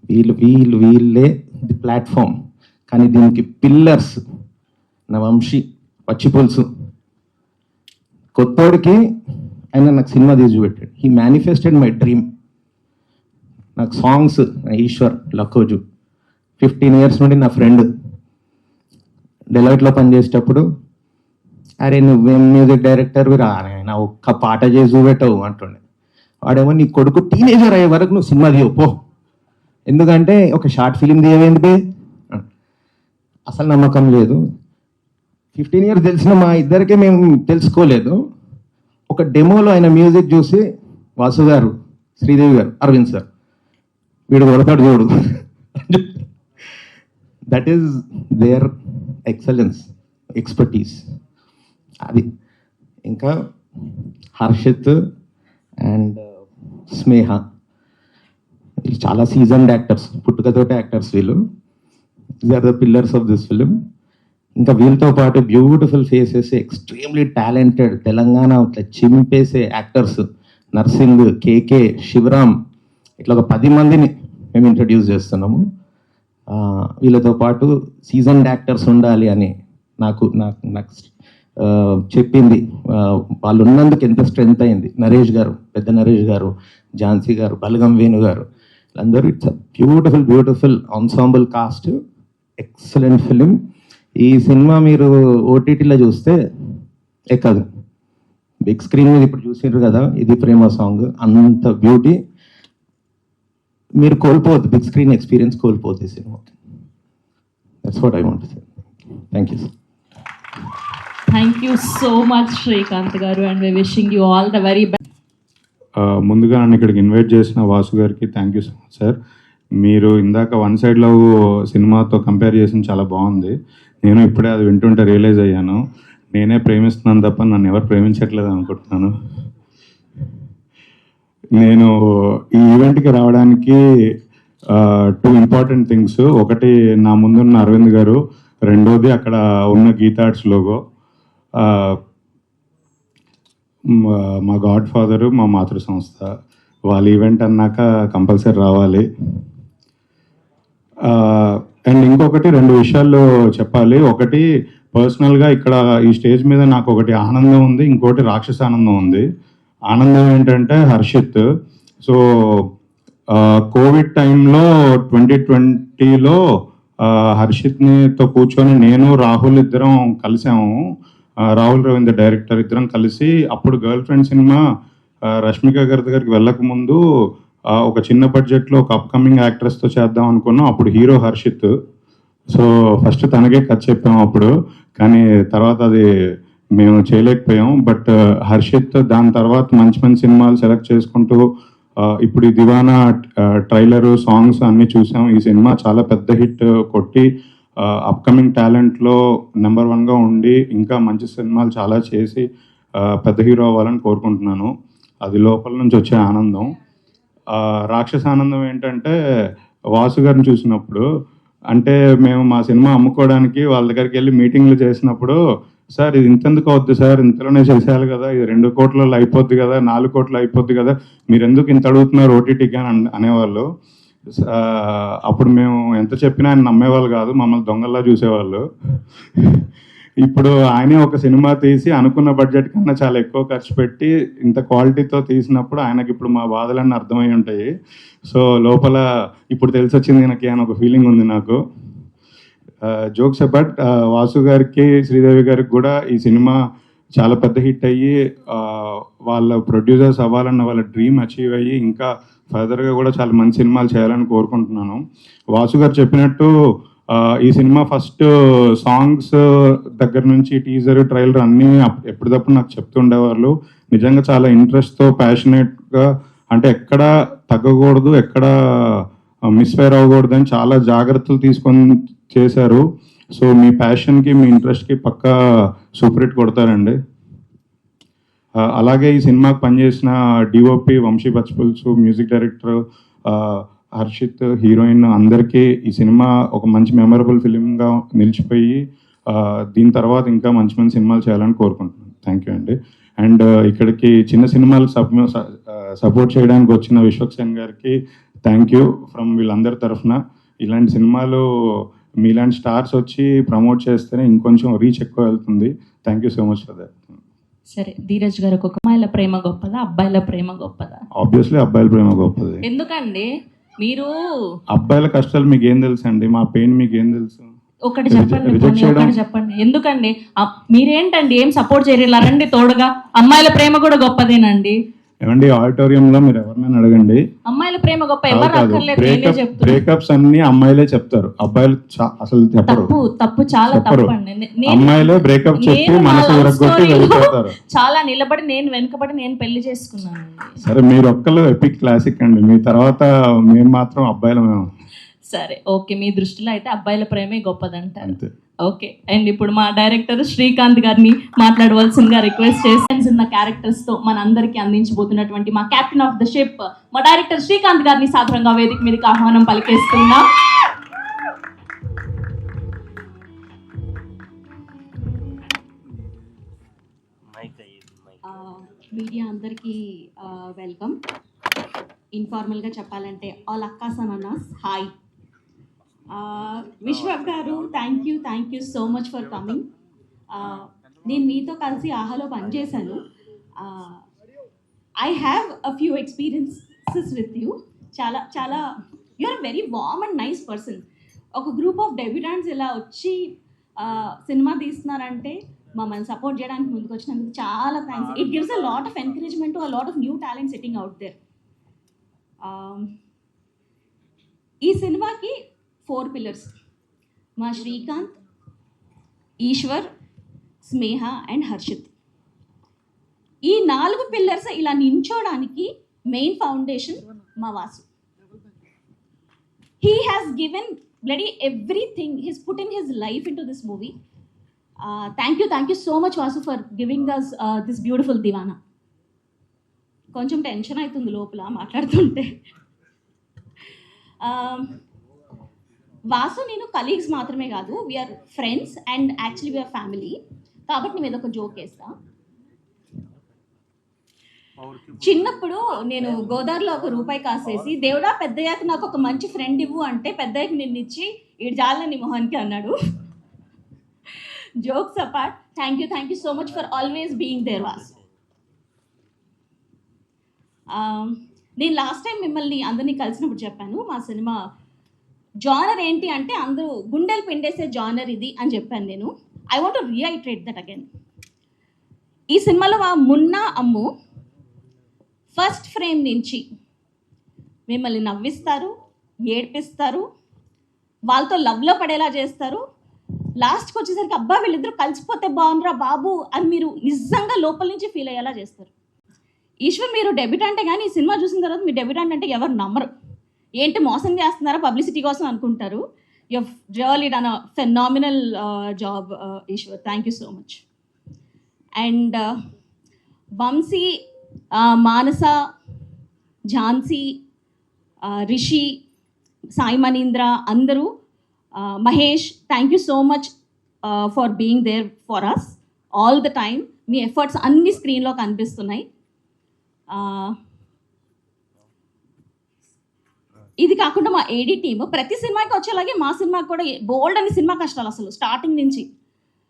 వీళ్ళే ది ప్లాట్ఫామ్. కానీ దీనికి పిల్లర్స్ నా వంశీ, పచ్చిపులుసు. కొత్తోడికి ఆయన నాకు సినిమా తీసి చూపెట్టాడు. He manifested my dream. నాకు సాంగ్స్, ఈశ్వర్ లక్కోజు 15 years నుండి నా ఫ్రెండ్, డెలైట్లో పనిచేసేటప్పుడు, అరే నువ్వేం మ్యూజిక్ డైరెక్టర్ రా, నా ఒక్క పాట చేసి చూపెట్టవు అంటుండే. వాడేమో నీ కొడుకు టీనేజర్ అయ్యే వరకు నువ్వు సినిమా తీయవు పో, ఎందుకంటే ఒక షార్ట్ ఫిలిం తీయవేంది బే. అసలు నమ్మకం లేదు. 15 years తెలిసిన మా ఇద్దరికే మేము తెలుసుకోలేదు. ఒక డెమోలో ఆయన మ్యూజిక్ చూసి వాసు గారు, శ్రీదేవి గారు, అరవింద్ సార్, వీడు కొడతాడు చూడు, that is there excellence, expertise అది. ఇంకా హర్షిత్ అండ్ స్నేహ, వీళ్ళు చాలా సీజన్డ్ యాక్టర్స్, పుట్టుకతోటే యాక్టర్స్ వీళ్ళు. They are the pillars of this film. ఇంకా వీళ్ళతో పాటు beautiful faces, extremely talented, Telangana ఇట్లా చింపేసే యాక్టర్స్, నర్సింగ్, కేకే, శివరామ్, ఇట్లా ఒక 10 మందిని మేము ఇంట్రడ్యూస్ చేస్తున్నాము. వీళ్ళతో పాటు సీజన్డ్ యాక్టర్స్ ఉండాలి అని నాకు చెప్పింది. వాళ్ళు ఉన్నందుకు ఎంత స్ట్రెంగ్త్ అయింది. నరేష్ గారు, పెద్ద నరేష్ గారు, ఝాన్సీ గారు, బలగం వేణు గారు, అందరూ it's beautiful ensemble cost. Excellent film. ఈ సినిమా మీరు ఓటీటీలో చూస్తే ఎక్కదు. బిగ్ స్క్రీన్ మీద ఇప్పుడు చూసిండ్రు కదా, ఇది ప్రేమ సాంగ్, అంత బ్యూటీ మీరు కోల్పోవద్దు. బిగ్ స్క్రీన్ ఎక్స్పీరియన్స్ కోల్పోవద్దు ఈ cinema. That's what I want to say. Thank you.
Thank you so much Srikanth garu, and we wishing you all the very best.
ముందుగా నన్ను ఇక్కడికి ఇన్వైట్ చేసిన వాసు గారికి thank you so much sir. మీరు ఇందాక వన్ సైడ్ లవ్ సినిమాతో కంపేర్ చేసిన చాలా బాగుంది. నేను ఇప్పుడే అది వింటుంటే రియలైజ్ అయ్యాను, నేనే ప్రేమిస్తున్నాను తప్ప నన్ను ఎవరు ప్రేమించట్లేదు అనుకుంటున్నాను. నేను ఈ ఈవెంట్కి రావడానికి 2 ఇంపార్టెంట్ థింగ్స్. ఒకటి నా ముందున్న అరవింద్ గారు, రెండోది అక్కడ ఉన్న గీతార్ట్స్ లోగో. మా గాడ్ ఫాదరు, మా మాతృ సంస్థ, వాళ్ళ ఈవెంట్ అన్నాక కంపల్సరీ రావాలి. అండ్ ఇంకొకటి 2 విషయాలు చెప్పాలి. ఒకటి పర్సనల్గా ఇక్కడ ఈ స్టేజ్ మీద నాకు ఒకటి ఆనందం ఉంది, ఇంకోటి రాక్షస ఆనందం ఉంది. ఆనందం ఏంటంటే హర్షిత్. సో కోవిడ్ టైంలో 2020లో హర్షిత్నితో కూర్చొని నేను రాహుల్ ఇద్దరం కలిసాము. రాహుల్ రవీంద్ర డైరెక్టర్ ఇద్దరం కలిసి అప్పుడు గర్ల్ ఫ్రెండ్ సినిమా రష్మిక గారి దగ్గరికి వెళ్ళక ముందు ఒక చిన్న బడ్జెట్లో ఒక అప్కమింగ్ యాక్ట్రెస్తో చేద్దాం అనుకున్నాం. అప్పుడు హీరో హర్షిత్. సో ఫస్ట్ తనకే కథ చెప్పాము అప్పుడు, కానీ తర్వాత అది మేము చేయలేకపోయాం. బట్ హర్షిత్ దాని తర్వాత మంచి మంచి సినిమాలు సెలెక్ట్ చేసుకుంటూ ఇప్పుడు ఈ దివానా ట్రైలరు, సాంగ్స్ అన్నీ చూసాం. ఈ సినిమా చాలా పెద్ద హిట్ కొట్టి అప్కమింగ్ టాలెంట్లో నెంబర్ 1గా ఉండి ఇంకా మంచి సినిమాలు చాలా చేసి పెద్ద హీరో అవ్వాలని కోరుకుంటున్నాను. అది లోపల నుంచి వచ్చే ఆనందం. రాక్షస ఆనందం ఏంటంటే వాసు గారిని చూసినప్పుడు, అంటే మేము మా సినిమా అమ్ముకోవడానికి వాళ్ళ దగ్గరికి వెళ్ళి మీటింగ్లు చేసినప్పుడు, సార్ ఇది ఇంతెందుకు అవుద్ది సార్, ఇంతలోనే చేసేయాలి కదా, ఇది 2 కోట్లలో అయిపోద్ది కదా, 4 కోట్లు అయిపోద్ది కదా, మీరు ఎందుకు ఇంత అడుగుతున్నారు ఓటీటీకి అని అనేవాళ్ళు. అప్పుడు మేము ఎంత చెప్పినా ఆయన నమ్మేవాళ్ళు కాదు, మమ్మల్ని దొంగల్లా చూసేవాళ్ళు. ఇప్పుడు ఆయనే ఒక సినిమా తీసి అనుకున్న బడ్జెట్ కన్నా చాలా ఎక్కువ ఖర్చు పెట్టి ఇంత క్వాలిటీతో తీసినప్పుడు ఆయనకి ఇప్పుడు మా బాధలన్నీ అర్థమై ఉంటాయి. సో లోపల ఇప్పుడు తెలిసి వచ్చింది నాకు అని ఒక ఫీలింగ్ ఉంది నాకు. జోక్స్ అబౌట్ వాసు గారికి, శ్రీదేవి గారికి కూడా ఈ సినిమా చాలా పెద్ద హిట్ అయ్యి వాళ్ళ ప్రొడ్యూసర్స్ అవ్వాలన్న వాళ్ళ డ్రీమ్ అచీవ్ అయ్యి ఇంకా ఫర్దర్గా కూడా చాలా మంచి సినిమాలు చేయాలని కోరుకుంటున్నాను. వాసు గారు చెప్పినట్టు ఈ సినిమా ఫస్ట్ సాంగ్స్ దగ్గర నుంచి టీజర్, ట్రైలర్ అన్నీ ఎప్పటికప్పుడు నాకు చెప్తుండేవాళ్ళు. నిజంగా చాలా ఇంట్రెస్ట్తో, ప్యాషనేట్గా, అంటే ఎక్కడ తగ్గకూడదు, ఎక్కడ మిస్ఫైర్ అవ్వకూడదు అని చాలా జాగ్రత్తలు తీసుకొని చేశారు. సో మీ ప్యాషన్కి, మీ ఇంట్రెస్ట్కి పక్కా సూపర్ హిట్ కొడతారండి. అలాగే ఈ సినిమాకి పనిచేసిన DOP Vamshi Bachpulsu, music director Harshith, heroine అందరికీ ఈ సినిమా ఒక మంచి మెమరబుల్ ఫిలింగా నిలిచిపోయి దీని తర్వాత ఇంకా మంచి మంచి సినిమాలు చేయాలని కోరుకుంటున్నాను. థ్యాంక్ యూ అండి. అండ్ ఇక్కడికి చిన్న సినిమాలకు సపోర్ట్ చేయడానికి వచ్చిన విశ్వక్సేన్ గారికి థ్యాంక్ యూ ఫ్రమ్ వీళ్ళందరి తరఫున. ఇలాంటి సినిమాలు మీలాంటి స్టార్స్ వచ్చి ప్రమోట్ చేస్తేనే ఇంకొంచెం రీచ్ ఎక్కువ వెళ్తుంది. Thank you so much for that.
సరే ధీరజ్ గారు, ఒక అమ్మాయిల ప్రేమ గొప్పదా, అబ్బాయిల ప్రేమ గొప్పదా?
ఆబ్వియస్లీ అబ్బాయిల ప్రేమ గొప్పది.
ఎందుకండి? మీరు
అబ్బాయిల కష్టాలు మీకు ఏం తెలుసు అండి, మా పెయిన్ మీకు ఏం తెలుసు?
ఒకటి చెప్పండి. ఎందుకండి మీరేంటండి ఏం సపోర్ట్ చేయలేరా? రండి తోడుగా. అమ్మాయిల ప్రేమ కూడా గొప్పదేనండి.
ఏమండి ఆడిటోరియంలో మీరు ఎవరినైనా అడగండి,
అమ్మాయిల ప్రేమ గొప్ప ఎవరు అక్కర్లేదు, నేనే చెప్తాను.
బ్రేకప్స్ అన్ని అమ్మాయిలే చెప్తారు, అబ్బాయిలు అసలు చెప్పరు.
తప్పు చాలా తప్పండి.
అమ్మాయిలే బ్రేకప్ చెప్పి మనసు విరగొట్టి వెళ్ళిపోతారు.
చాలా నిలబడి నేను వెనుకబడి నేను పెళ్లి చేసుకున్నాను.
సరే మీరు ఒక్కరు ఎపిక్ క్లాసిక్ అండి, మీ తర్వాత మేము మాత్రం అబ్బాయిలు. మేము
సరే ఓకే, మీ దృష్టిలో అయితే అబ్బాయిల ప్రేమే గొప్పదంటారు. ఓకే. అండ్ ఇప్పుడు మా డైరెక్టర్ శ్రీకాంత్ గారిని మాట్లాడవలసిందిగా రిక్వెస్ట్ చేసి ఉన్న క్యారెక్టర్స్ తో మన అందరికీ అందించబోతున్నటువంటి మా కెప్టెన్ ఆఫ్ ద షిప్ మా డైరెక్టర్ శ్రీకాంత్ గారిని సాధారణంగా వేదిక మీదకి ఆహ్వానం పలికేస్తున్నా.
మీడియా అందరికీ వెల్కమ్.
ఇన్ఫార్మల్గా చెప్పాలంటే ఆల్ అక్కాస్ అండ్ అన్నాస్ hi. Vishwak garu thank you so much for coming. నేను మీతో కలిసి ఆహాలో పనిచేశాను. I have a few experiences with you. చాలా చాలా you are very warm and nice person. ఒక గ్రూప్ ఆఫ్ డెబ్యూటాంట్స్ ఇలా వచ్చి సినిమా తీస్తున్నారంటే మమ్మల్ని సపోర్ట్ చేయడానికి ముందుకు వచ్చినందుకు చాలా thanks. It gives a lot of encouragement to a lot of new talent sitting out there. ఈ సినిమాకి 4 పిల్లర్స్. మా శ్రీకాంత్, ఈశ్వర్, స్నేహ అండ్ హర్షిత్. ఈ 4 పిల్లర్స్ ఇలా నించోడానికి మెయిన్ ఫౌండేషన్ మా Vasu. He has given bloody everything. He's put in his life into this movie. Thank you so much Vasu for giving us this beautiful Divana. కొంచెం tension అవుతుంది లోపల మాట్లాడుతుంటే. వాసు నేను కలీగ్స్ మాత్రమే కాదు, we are friends and actually we are family. కాబట్టి నేను ఏదో ఒక జోక్ వేస్తా. చిన్నప్పుడు నేను గోదావరిలో ₹1 కాసేసి, దేవుడా పెద్దయ్యాక నాకు ఒక మంచి ఫ్రెండ్ ఇవ్వు అంటే పెద్దయ్యాక నిన్ను ఇచ్చి ఈడు జాలని మొహానికి అన్నాడు. Jokes apart, thank you so much for always being there was. నేను లాస్ట్ టైం మిమ్మల్ని అందరినీ కలిసినప్పుడు చెప్పాను మా సినిమా జానర్ ఏంటి అంటే అందరూ గుండెలు పిండేసే జానర్ ఇది అని చెప్పాను నేను. I want to రీఐటరేట్ that again. ఈ సినిమాలో మా మున్నా అమ్ము ఫస్ట్ ఫ్రేమ్ నుంచి మిమ్మల్ని నవ్విస్తారు, ఏడ్పిస్తారు, వాళ్ళతో లవ్లో పడేలా చేస్తారు. లాస్ట్కి వచ్చేసరికి అబ్బా వీళ్ళిద్దరూ కలిసిపోతే బాగుందిరా బాబు అని మీరు నిజంగా లోపల నుంచి ఫీల్ అయ్యేలా చేస్తారు. ఈశ్వర్ మీరు డెబ్యూటెంటే కానీ ఈ సినిమా చూసిన తర్వాత మీ డెబ్యూటెంట్ అంటే ఎవరు నమ్మరు. ఏంటి మోసం చేస్తున్నారా పబ్లిసిటీ కోసం అనుకుంటారు. You have really done a phenomenal job Eshwar. Thank you so much. And Vamshi, Manasa, Jhansi, Rishi, Sai Maneendra అందరూ, Mahesh, thank you so much for being there for us all the time. మీ ఎఫర్ట్స్ అన్ని స్క్రీన్లో కనిపిస్తున్నాయి. ఇది కాకుండా మా ఏడీ టీమ్ ప్రతి సినిమాకి వచ్చేలాగే మా సినిమాకి కూడా బోల్డ్ అని సినిమా కష్టాలు అసలు స్టార్టింగ్ నుంచి.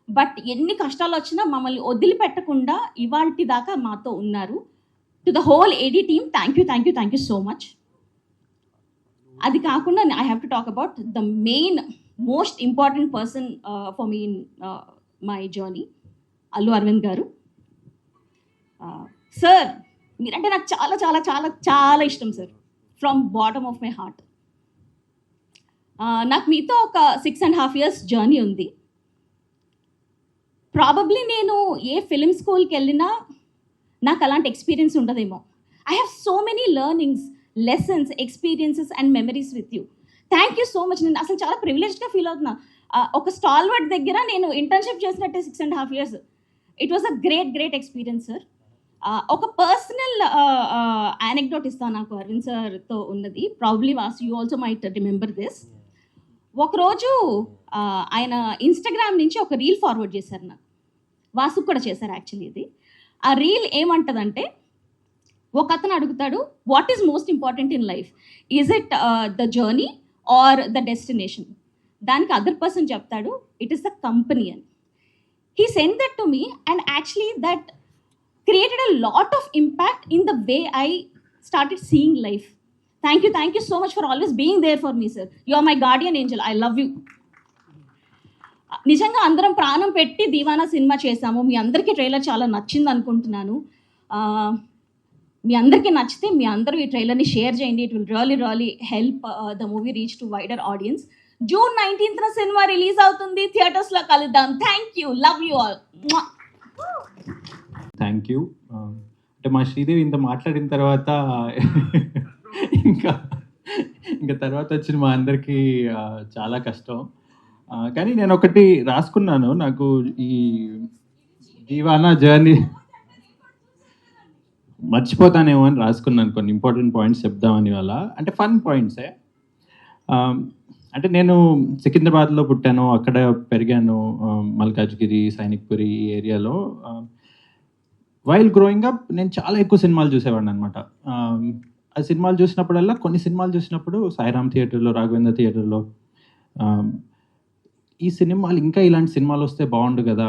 బట్ ఎన్ని కష్టాలు వచ్చినా మమ్మల్ని వదిలిపెట్టకుండా ఇవాల్టి దాకా మాతో ఉన్నారు. To the whole AD team thank you so much. అది కాకుండా I have to talk about the main most important person for me in my journey, Allu Aravind garu. Sir మీరంటే నాకు చాలా చాలా చాలా చాలా ఇష్టం sir, from bottom of my heart. నాకు మీతో ఒక 6.5 years జర్నీ ఉంది. ప్రాబబ్లీ నేను ఏ ఫిలిం స్కూల్కి వెళ్ళినా నాకు అలాంటి ఎక్స్పీరియన్స్ ఉండదేమో. I have so many learnings, lessons, experiences and memories with you. Thank you so much. నేను అసలు చాలా ప్రివిలేజ్గా ఫీల్ అవుతున్నా. ఒక స్టాల్వర్డ్ దగ్గర నేను ఇంటర్న్షిప్ చేసినట్టే 6.5 years. It was a great experience sir. ఒక పర్సనల్ యానెక్డోట్ ఇస్తాను నాకు అరవింద్ సార్తో ఉన్నది. Probably Vasu you also might remember this. ఒకరోజు ఆయన ఇన్స్టాగ్రామ్ నుంచి ఒక రీల్ ఫార్వర్డ్ చేశారు నాకు. వాసు కూడా చేశారు యాక్చువల్లీ. ఇది ఆ రీల్ ఏమంటుందంటే, ఒక అతను అడుగుతాడు what is most important in life, is it the journey or the destination? దానికి అదర్ పర్సన్ చెప్తాడు ఇట్ ఈస్ ద కంపెనీ అని. He send that to me and actually that created a lot of impact in the way I started seeing life. Thank you so much for always being there for me, sir. You are my guardian angel. I love you. నిజంగా అందరం ప్రాణం పెట్టి Deewana cinema చేశాము. మీ అందరికీ trailer చాలా నచ్చింది అనుకుంటున్నాను. మీ అందరికీ నచ్చితే మీ అందరూ ఈ ట్రైలర్ని షేర్ చేయండి. It will really help the movie reach to wider audience. June 19th cinema release అవుతుంది. థియేటర్స్లో కలుద్దాం. Thank you, love you all.
Thank you. అంటే మా శ్రీదేవి ఇంత మాట్లాడిన తర్వాత ఇంకా తర్వాత వచ్చిన మా అందరికీ చాలా కష్టం. కానీ నేను ఒకటి రాసుకున్నాను, నాకు ఈ దీవానా జర్నీ మర్చిపోతానేమో అని రాసుకున్నాను. కొన్ని ఇంపార్టెంట్ పాయింట్స్ చెప్దామని వల్ల, అంటే ఫన్ పాయింట్సే. అంటే నేను సికింద్రాబాద్లో పుట్టాను, అక్కడ పెరిగాను, మల్కాజ్గిరి, సైనిక్పురి ఈ ఏరియాలో. వైల్ గ్రోయింగ్ అప్ నేను చాలా ఎక్కువ సినిమాలు చూసేవాడిని అనమాట. ఆ సినిమాలు చూసినప్పుడల్లా కొన్ని సినిమాలు చూసినప్పుడు సాయిరామ్ థియేటర్లో, రాఘవేంద్ర థియేటర్లో ఈ సినిమాలు ఇంకా ఇలాంటి సినిమాలు వస్తే బాగుండు కదా,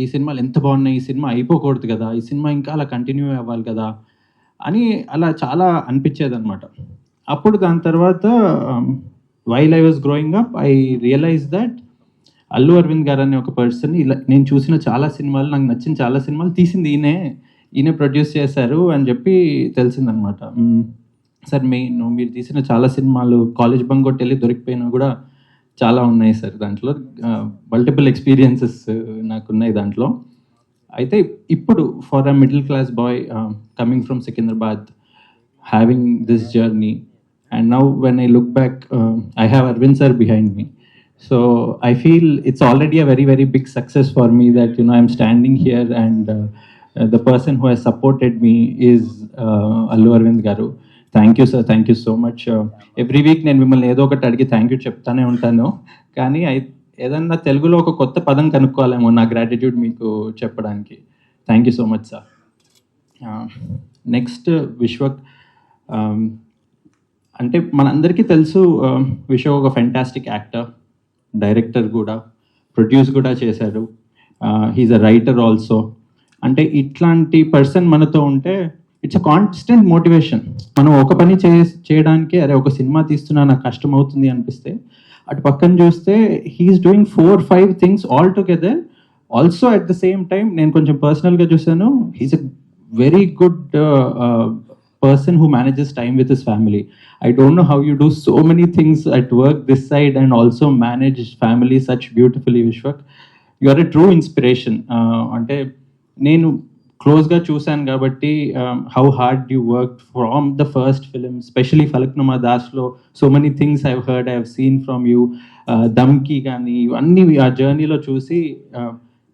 ఈ సినిమాలు ఎంత బాగున్నాయి, ఈ సినిమా అయిపోకూడదు కదా, ఈ సినిమా ఇంకా అలా కంటిన్యూ అవ్వాలి కదా అని అలా చాలా అనిపించేది అనమాట. అప్పుడు దాని తర్వాత while I was growing up I realise that Allu Aravind garu అనే ఒక పర్సన్ ఇలా నేను చూసిన చాలా సినిమాలు, నాకు నచ్చిన చాలా సినిమాలు తీసింది ఈయనే ప్రొడ్యూస్ చేశారు అని చెప్పి తెలిసిందనమాట. సార్ మీరు తీసిన చాలా సినిమాలు కాలేజ్ బంక్ కొట్టి వెళ్ళి దొరికిపోయినా కూడా చాలా ఉన్నాయి సార్, దాంట్లో మల్టిపుల్ ఎక్స్పీరియన్సెస్ నాకున్నాయి దాంట్లో. అయితే ఇప్పుడు for a middle class boy coming from Secunderabad, having this journey, and now when I look back I have Aravind sir behind me. So I feel it's already a very, very big success for me that, you know, I'm standing here and the person who has supported me is Allu Arvind Garu. Thank you, sir. Thank you so much. Every week నేను మిమ్మల్ని ఏదో ఒకటి అడిగి thank you చెప్తానే ఉంటాను, కానీ ఏదన్నా తెలుగులో ఒక కొత్త పదం కనుక్కోవాలేమో నా గ్రాటిట్యూడ్ మీకు చెప్పడానికి. Thank you so much sir. Next Vishwak. అంటే మనందరికీ తెలుసు విశ్వక్ ఒక ఫెంటాస్టిక్ యాక్టర్, డైరెక్టర్ కూడా, ప్రొడ్యూస్ కూడా చేశాడు, హీఈస్ అ రైటర్ ఆల్సో. అంటే ఇట్లాంటి పర్సన్ మనతో ఉంటే ఇట్స్ అ కాన్స్టెంట్ మోటివేషన్. మనం ఒక పని చేయడానికి అరే ఒక సినిమా తీస్తున్నా నాకు కష్టం అవుతుంది అనిపిస్తే, అటు పక్కన చూస్తే he's doing 4-5 things all together. Also at the same time నేను కొంచెం పర్సనల్గా చూసాను, he's a very good person who manages time with his family. I don't know how you do so many things at work this side and also manage family such beautifully, Vishwak. You are a true inspiration. Ante nenu close ga chusan kabatti how hard you worked from the first film, especially Falaknuma Das lo so many things I've heard, I have seen from you. Damki gani anni aa journey lo chusi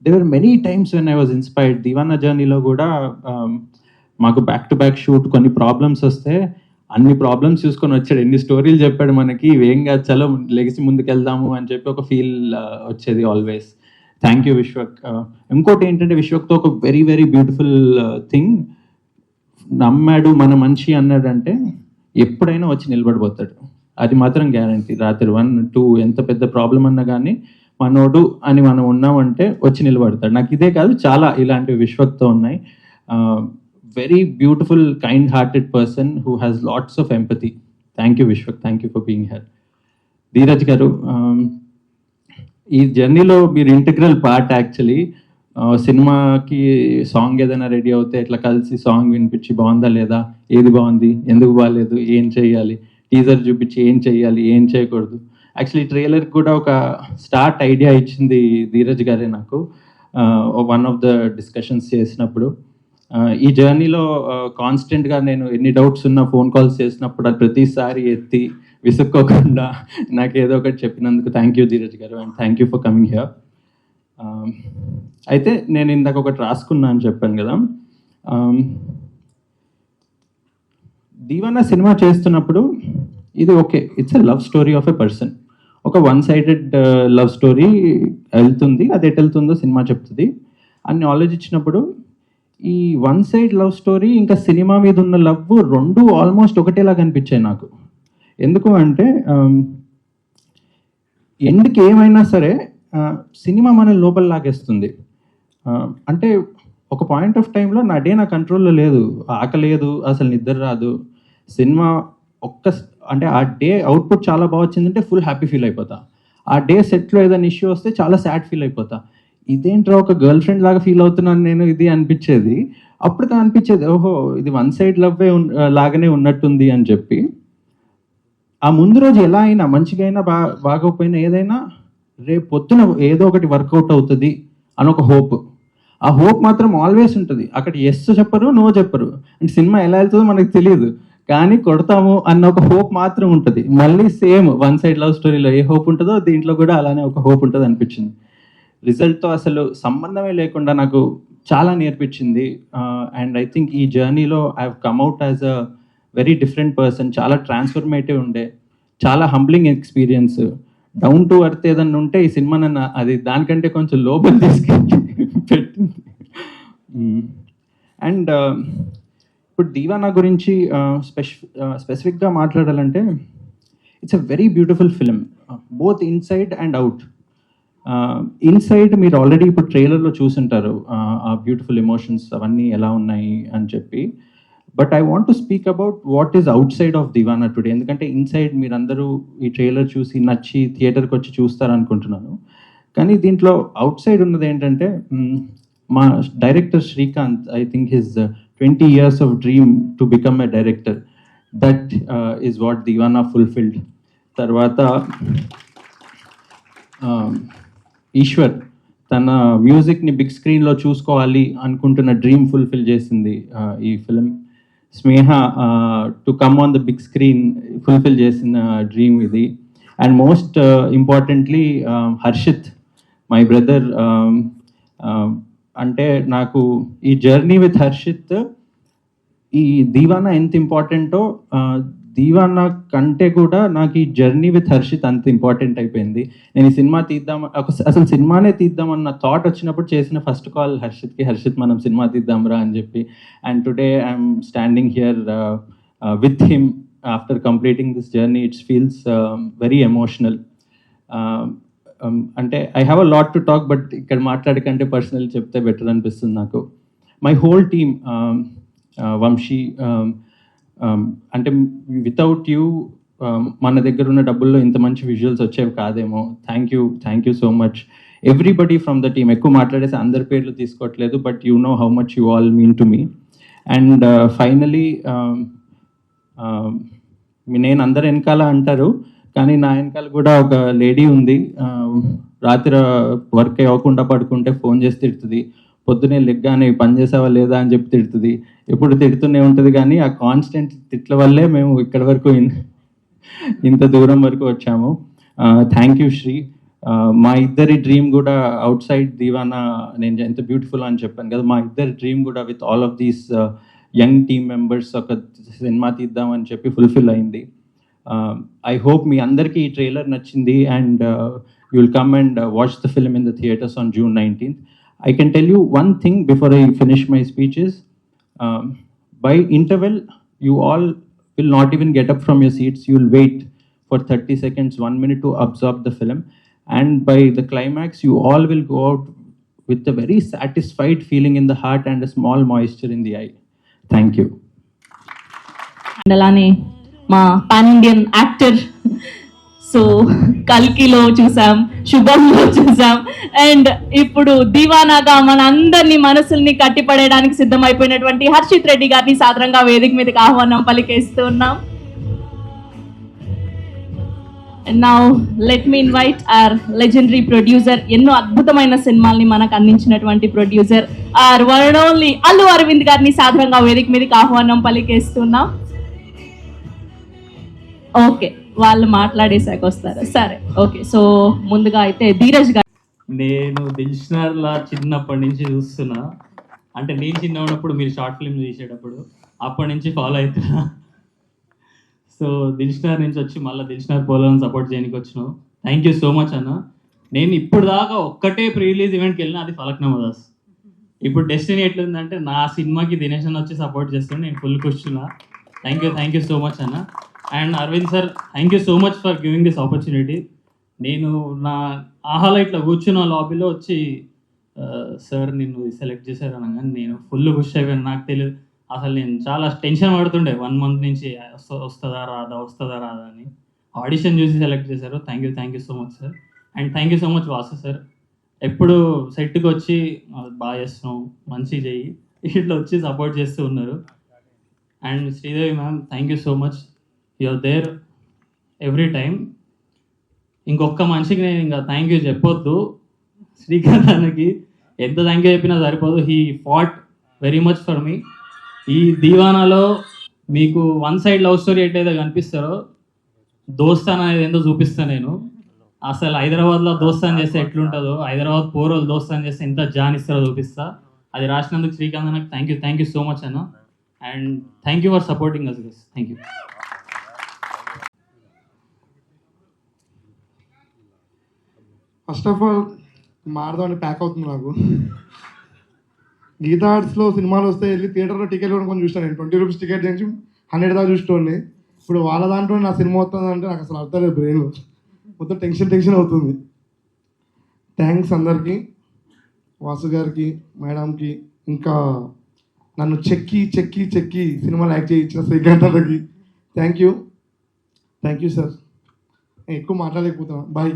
there were many times when I was inspired. Divana journey lo kuda మాకు back to back shoot కొన్ని problems వస్తే అన్ని problems చూసుకొని వచ్చాడు, ఎన్ని స్టోరీలు చెప్పాడు మనకి, ఇవేం కాదు చలో లెగిసి ముందుకు వెళ్దాము అని చెప్పి ఒక ఫీల్ వచ్చేది ఆల్వేస్. Thank you Vishwak. ఇంకోటి ఏంటంటే విశ్వక్తో ఒక వెరీ వెరీ బ్యూటిఫుల్ థింగ్, నమ్మాడు మన మనిషి అన్నాడంటే ఎప్పుడైనా వచ్చి నిలబడిపోతాడు, అది మాత్రం గ్యారంటీ. రాత్రి 1-2 ఎంత పెద్ద ప్రాబ్లం అన్నా కానీ మనోడు అని మనం ఉన్నామంటే వచ్చి నిలబడతాడు. నాకు ఇదే కాదు చాలా ఇలాంటివి విశ్వక్తో ఉన్నాయి. Very beautiful, kind-hearted person who has lots of empathy. Thank you, Vishwak. Thank you for being here. Dheeraj garu, ee journey lo meer integral part actually. సినిమాకి సాంగ్ ఏదైనా రెడీ అవుతే ఇట్లా కలిసి సాంగ్ వినిపించి బాగుందా లేదా, ఏది బాగుంది, ఎందుకు బాగాలేదు, ఏం చేయాలి, టీజర్ చూపించి ఏం చేయాలి, ఏం చేయకూడదు. యాక్చువల్లీ ట్రైలర్కి కూడా ఒక స్టార్ట్ ఐడియా ఇచ్చింది ధీరజ్ గారే నాకు, వన్ ఆఫ్ ద డిస్కషన్స్ చేసినప్పుడు. ఈ జర్నీలో కాన్స్టెంట్గా నేను ఎన్ని డౌట్స్ ఉన్నా ఫోన్ కాల్స్ చేసినప్పుడు అది ప్రతిసారి ఎత్తి విసుక్కోకుండా నాకు ఏదో ఒకటి చెప్పినందుకు థ్యాంక్ యూ ధీరజ్ గారు, and thank you for coming here. అయితే నేను ఇందాక ఒకటి రాసుకున్నా అని చెప్పాను కదా, దీవానా సినిమా చేస్తున్నప్పుడు ఇది okay, it's a love story of a person, ఒక వన్ సైడెడ్ లవ్ స్టోరీ వెళ్తుంది, అది ఎటు వెళ్తుందో సినిమా చెప్తుంది అని ఆలోచించినప్పుడు ఈ వన్ సైడ్ లవ్ స్టోరీ ఇంకా సినిమా మీద ఉన్న లవ్ రెండు ఆల్మోస్ట్ ఒకటేలాగా అనిపించాయి నాకు. ఎందుకు అంటే ఎండ్కి ఏమైనా సరే సినిమా మన లోపల లాగేస్తుంది. అంటే ఒక పాయింట్ ఆఫ్ టైంలో నా డే నా కంట్రోల్లో లేదు, ఆకలేదు, అసలు నిద్ర రాదు. సినిమా అంటే ఆ డే అవుట్పుట్ చాలా బాగా వచ్చిందంటే ఫుల్ హ్యాపీ ఫీల్ అయిపోతా, ఆ డే సెట్లో ఏదైనా ఇష్యూ వస్తే చాలా సాడ్ ఫీల్ అయిపోతా. ఇదేంట్రా ఒక గర్ల్ ఫ్రెండ్ లాగా ఫీల్ అవుతున్నాను నేను ఇది అనిపించేది. అప్పుడు అనిపించేది ఓహో ఇది వన్ సైడ్ లవ్వే లాగానే ఉన్నట్టుంది అని చెప్పి. ఆ ముందు రోజు ఎలా అయినా మంచిగా అయినా బాగోపోయినా ఏదైనా రేపు పొద్దున ఏదో ఒకటి వర్కౌట్ అవుతుంది అని ఒక హోప్, ఆ హోప్ మాత్రం ఆల్వేస్ ఉంటుంది. అక్కడ ఎస్ చెప్పరు, నో చెప్పరు, అంటే సినిమా ఎలా వెళ్తుందో మనకు తెలియదు, కానీ కొడతాము అన్న ఒక హోప్ మాత్రం ఉంటుంది. మళ్ళీ సేమ్ వన్ సైడ్ లవ్ స్టోరీలో ఏ హోప్ ఉంటుందో దీంట్లో కూడా అలానే ఒక హోప్ ఉంటుంది అనిపించింది. రిజల్ట్తో అసలు సంబంధమే లేకుండా నాకు చాలా నేర్పించింది. అండ్ ఐ థింక్ ఈ జర్నీలో I have come out as a very different person. చాలా ట్రాన్స్ఫర్మేటివ్ ఉండే, చాలా humbling experience. Down to earth ఏదన్నా ఉంటే ఈ సినిమా నన్ను అది దానికంటే కొంచెం లోపల తీసుకెళ్ళి పెట్టింది. అండ్
ఇప్పుడు దీవానా గురించి స్పెసిఫిక్గా మాట్లాడాలంటే it's a very beautiful film, both inside and out. Inside మీరు ఆల్రెడీ ఇప్పుడు ట్రైలర్లో చూసుంటారు ఆ బ్యూటిఫుల్ ఎమోషన్స్ అవన్నీ ఎలా ఉన్నాయి అని చెప్పి. But I want to speak about what is outside of Deewana today. ఎందుకంటే ఇన్సైడ్ మీరందరూ ఈ ట్రైలర్ చూసి నచ్చి థియేటర్కి వచ్చి చూస్తారనుకుంటున్నాను. కానీ దీంట్లో అవుట్ సైడ్ ఉన్నది ఏంటంటే మా director Srikanth, I think his 20 years of dream to become a director, that is what Deewana fulfilled. తర్వాత ఈశ్వర్ తన మ్యూజిక్ని బిగ్ స్క్రీన్లో చూసుకోవాలి అనుకుంటున్న డ్రీమ్ ఫుల్ఫిల్ చేసింది ఈ film. Sneha to come on the big screen fulfil చేసిన డ్రీమ్ ఇది. And most importantly Harshit, my brother. అంటే నాకు ఈ జర్నీ విత్ హర్షిత్, ఈ దీవానా ఎంత ఇంపార్టెంటో దీవానా కంటే కూడా నాకు ఈ జర్నీ విత్ హర్షిత్ అంత ఇంపార్టెంట్ అయిపోయింది. నేను ఈ సినిమా అసలు సినిమానే తీద్దామన్న థాట్ వచ్చినప్పుడు చేసిన ఫస్ట్ కాల్ హర్షిత్కి, హర్షిత్ మనం సినిమా తీద్దాంరా అని చెప్పి. And today I'm standing here with him after completing this journey. It's feels very emotional. అంటే I have a lot to talk, but ఇక్కడ మాట్లాడకంటే పర్సనల్ చెప్తే బెటర్ అనిపిస్తుంది నాకు. మై హోల్ టీమ్, వంశీ, అంటే వితౌట్ యూ మన దగ్గర ఉన్న డబ్బుల్లో ఇంత మంచి విజువల్స్ వచ్చేవి కాదేమో. Thank you so much everybody from the team. ఎక్కువ మాట్లాడేసి అందరి పేర్లు తీసుకోవట్లేదు, but you know how much you all mean to me. And finally నేను అందరు వెనకాల అంటారు, కానీ నా వెనకాల కూడా ఒక లేడీ ఉంది. రాత్రి వర్క్ అవ్వకుండా పడుకుంటే ఫోన్ చేసి తిడుతుంది, పొద్దునే లెగ్గానే పని చేసావా లేదా అని చెప్పి తిడుతుంది. ఎప్పుడు తిడుతూనే ఉంటుంది. కానీ ఆ కాన్స్టెంట్ తిట్ల వల్లే మేము ఇక్కడి వరకు ఇంత దూరం వరకు వచ్చాము. Thank you Sri. మా ఇద్దరి డ్రీమ్ కూడా అవుట్ సైడ్ దీవానా, నేను ఎంత బ్యూటిఫుల్ అని చెప్పాను కదా, మా ఇద్దరి డ్రీమ్ కూడా with all of these young team members ఒక సినిమా తీద్దామని చెప్పి ఫుల్ఫిల్ అయింది. ఐ హోప్ మీ అందరికీ ఈ ట్రైలర్ నచ్చింది and you will come and watch the film in the theatres on June 19th. I can tell you one thing before I finish my speeches. By interval, you all will not even get up from your seats. You will wait for 30 seconds, 1 minute to absorb the film. And by the climax, you all will go out with a very satisfied feeling in the heart and a small moisture in the eye. Thank you.
And అలానే మా pan Indian actor, so కల్కిలో చూసాం, శుభంలో చూసాం, and ఇప్పుడు దివానాగా మన అందరినీ మనసుల్ని కట్టిపడేయడానికి సిద్ధమైపోయినటువంటి హర్షిత్ రెడ్డి గారిని సాదరంగా వేదిక మీదకి ఆహ్వానం పలికేస్తూ ఉన్నాం. Now let me invite our legendary producer, ఎన్నో అద్భుతమైన సినిమాల్ని మనకు అందించినటువంటి producer our one and only Allu Aravind గారిని సాదరంగా వేదిక మీదకి ఆహ్వానం పలికేస్తున్నాం. ఓకే, వాళ్ళు మాట్లాడేసాక వస్తారు. సరే, ఓకే. సో ముందుగా అయితే ధీరజ్ గారు.
నేను దిల్షనర్లా చిన్నప్పటి నుంచి చూస్తున్నా. అంటే నేను చిన్న ఉన్నప్పుడు మీరు షార్ట్ ఫిల్మ్ తీసేటప్పుడు అప్పటి నుంచి ఫాలో అవుతున్నా. సో దిల్షనర్ నుంచి వచ్చి మళ్ళీ దిల్షనర్ పోలను సపోర్ట్ చేయడానికి వచ్చినావు. థ్యాంక్ యూ సో మచ్ అన్న. నేను ఇప్పుడు దాకా ఒక్కటే ప్రీ రిలీజ్ ఈవెంట్కి వెళ్ళినా, అది ఫలక్నామా దాస్. ఇప్పుడు డెస్టినీ ఎట్లుందంటే నా సినిమాకి దినేష్ అన్న వచ్చి సపోర్ట్ చేస్తుండే, నేను ఫుల్ కూర్చున్నా. థ్యాంక్ యూ సో మచ్ అన్న. And Aravind sir, thank you so much for giving this opportunity. నేను నా ఆహాలో ఇట్లా కూర్చున్న లాబీలో వచ్చి సార్ నిన్ను సెలెక్ట్ చేశారు అనగానే నేను ఫుల్ ఖుషి అయిపోయాను. నాకు తెలియదు అసలు, నేను చాలా టెన్షన్ పడుతుండే 1 month నుంచి వస్తుందా రాదా అని. ఆడిషన్ చూసి సెలెక్ట్ చేశారు. Thank you so much sir. And thank you so much Vasu sir. ఎప్పుడు సెట్కి వచ్చి బాగా చేస్తున్నావు, మంచి చెయ్యి, ఇట్లా వచ్చి సపోర్ట్ చేస్తూ ఉన్నారు. And Sridevi ma'am, thank you so much. You're there every time. ఇంకొక మనిషికి నేను ఇంకా థ్యాంక్ యూ చెప్పొద్దు, శ్రీకాంత్ అన్నకి ఎంత థ్యాంక్ యూ చెప్పినా సరిపోదు. He fat very much for me. ఈ దీవానాలో మీకు వన్ సైడ్ లవ్ స్టోరీ ఎట్లయితే కనిపిస్తారో, దోస్తాన్ అనేది ఏందో చూపిస్తాను నేను. అసలు హైదరాబాద్లో దోస్తాన్ చేస్తే ఎట్లుంటుందో, హైదరాబాద్ పోరోలు దోస్తాన్ చేస్తే ఎంత జాన్ ఇస్తారో చూపిస్తా. అది రాసినందుకు శ్రీకాంత్ అన్నకి థ్యాంక్ యూ సో మచ్ అన్న. And thank you for supporting us guys. Thank you.
First of all మారదామని ప్యాక్ అవుతుంది నాకు. గీతా ఆర్ట్స్లో సినిమాలు వస్తే వెళ్ళి థియేటర్లో టికెట్ కొనుక్కొని చూస్తాను నేను. 20 రూపీస్ టికెట్ నుంచి 100 దాకా చూసుకోండి. ఇప్పుడు వాళ్ళ దాంట్లో నా సినిమా వస్తుందంటే నాకు అసలు అర్థం లేదు, బ్రెయిన్ మొత్తం టెన్షన్ అవుతుంది. థ్యాంక్స్ అందరికీ, వాసు గారికి, మేడంకి, ఇంకా నన్ను చెక్కి సినిమాలు యాక్ట్ చేయించిన శ్రీకాంత్ అన్నకి థ్యాంక్ యూ సార్. ఎక్కువ మాట్లాడలేకపోతున్నా. బాయ్.